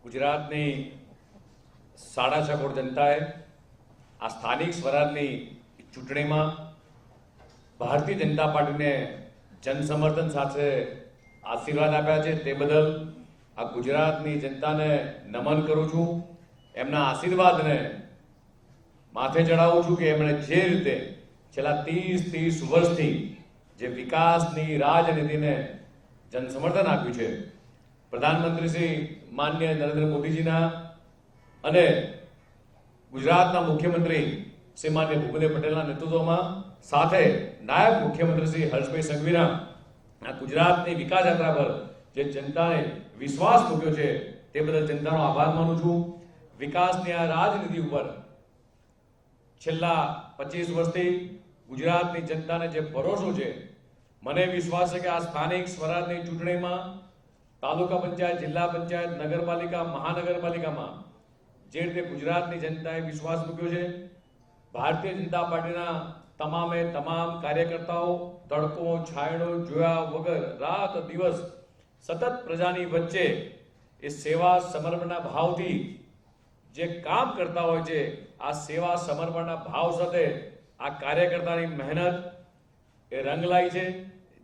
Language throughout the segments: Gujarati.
ગુજરાતની 6.5 કરોડ જનતાએ આ સ્થાનિક સ્વરાજની ચૂંટણીમાં ભારતીય જનતા પાર્ટીને જનસમર્થન સાથે આશીર્વાદ આપ્યા છે। તે બદલ આ ગુજરાતની જનતાને નમન કરું છું। એમના આશીર્વાદને માથે ચડાવું છું કે એમણે જે રીતે છેલ્લા 30 વર્ષથી જે વિકાસની રાજનીતિને જનસમર્થન આપ્યું છે, પ્રધાનમંત્રી શ્રી માનનીય નરેન્દ્ર મોદીજીના અને ગુજરાતના મુખ્યમંત્રી શ્રી માનનીય ભૂપેન્દ્ર પટેલના નેતૃત્વમાં સાથે નાયબ મુખ્યમંત્રી શ્રી હર્ષભાઈ સંઘવીના આ ગુજરાતની વિકાસ યાત્રા પર જે જનતાએ વિશ્વાસ મૂક્યો છે તે બદલ જનતાનો આભાર માનું છું। વિકાસની આ રાજનીતિ ઉપર છેલ્લા 25 વર્ષથી ગુજરાતની જનતાને જે ભરોસો છે, મને વિશ્વાસ છે કે આ સ્થાનિક સ્વરાજની ચૂંટણીમાં તાલુકા પંચાયત, જિલ્લા પંચાયત, નગરપાલિકા, મહાનગરપાલિકામાં જે રીતે ગુજરાતની જનતાએ વિશ્વાસ મૂક્યો છે, ભારતીય જનતા પાર્ટીના તમામે તમામ કાર્યકર્તાઓ તડકો છાંયડો જોયા વગર રાત દિવસ સતત પ્રજાની વચ્ચે એ સેવા સમર્પણના ભાવથી જે કામ કરતા હોય છે, આ સેવા સમર્પણના ભાવ સાથે આ કાર્યકર્તાની મહેનત એ રંગ લાવી છે।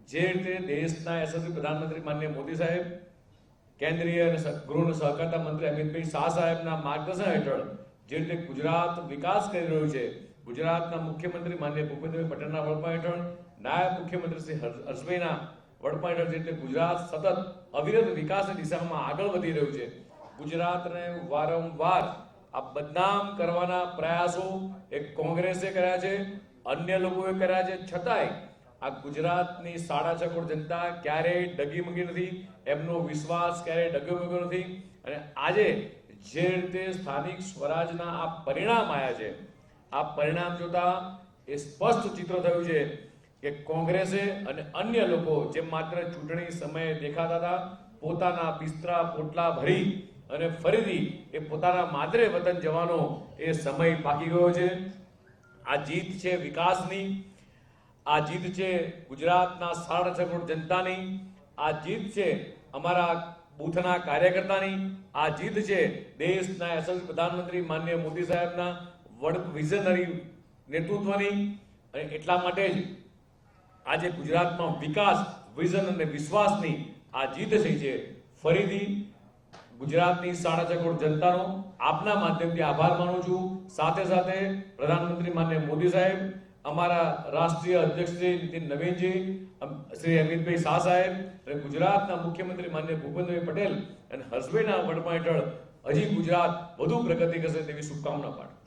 જે રીતે દેશના યશસ્વી પ્રધાનમંત્રી માનનીય મોદી સાહેબ, કેન્દ્રીય અને ગૃહ અને સહકારિતા મંત્રી અમિતભાઈ શાહ સાહેબના માર્ગદર્શન હેઠળ જે રીતે ગુજરાત વિકાસ કરી રહ્યું છે, ગુજરાતના મુખ્યમંત્રી માનનીય ભૂપેન્દ્રભાઈ પટેલના વડપણ હેઠળ, નાયબ મુખ્યમંત્રી શ્રી હર્ષભાઈના વડપણ હેઠળ જે રીતે ગુજરાત સતત અવિરત વિકાસની દિશામાં આગળ વધી રહ્યું છે, ગુજરાતને વારંવાર આ બદનામ કરવાના પ્રયાસો એક કોંગ્રેસે કર્યા છે, અન્ય લોકોએ કર્યા છે, છતાંય આ ગુજરાતની 6.5 કરોડ જનતા ક્યારેય ડગીમગી નથી, એમનો વિશ્વાસ ક્યારેય ડગમગ્યો નથી। અને આજે જે રીતે સ્થાનિક સ્વરાજના આ પરિણામ આવ્યા છે, આ પરિણામ જોતા એ સ્પષ્ટ ચિત્ર થયું છે કે કોંગ્રેસે અને અન્ય લોકો જે માત્ર ચૂંટણી સમયે દેખાતા હતા, પોતાના બિસ્તરા પોટલા ભરી અને ફરીથી એ પોતાના માદરે વતન જવાનો એ સમય પાકી ગયો છે। આ જીત છે વિકાસની, આ જીત છે ગુજરાતના 6.5 કરોડ જનતાની, આ જીત છે અમારા બૂથના કાર્યકર્તાની, આ જીત છે દેશના યશસ્વી પ્રધાનમંત્રી માનનીય મોદી સાહેબના વિઝનરી નેતૃત્વની। અને એટલા માટે જ આજે ગુજરાતમાં વિકાસ, વિઝન અને વિશ્વાસની આ જીત થઈ છે। ફરીથી ગુજરાતની 6.5 કરોડ જનતાનો આપના માધ્યમથી આભાર માનું છું। સાથે સાથે પ્રધાનમંત્રી માનનીય મોદી સાહેબ, અમારા રાષ્ટ્રીય અધ્યક્ષ શ્રી નીતિન નવીનજી, શ્રી અમિતભાઈ શાહ સાહેબ અને ગુજરાતના મુખ્યમંત્રી માનનીય ભૂપેન્દ્રભાઈ પટેલ અને હર્ષભાઈના વડપણ હેઠળ હજી ગુજરાત વધુ પ્રગતિ કરશે તેવી શુભકામના પાઠવું।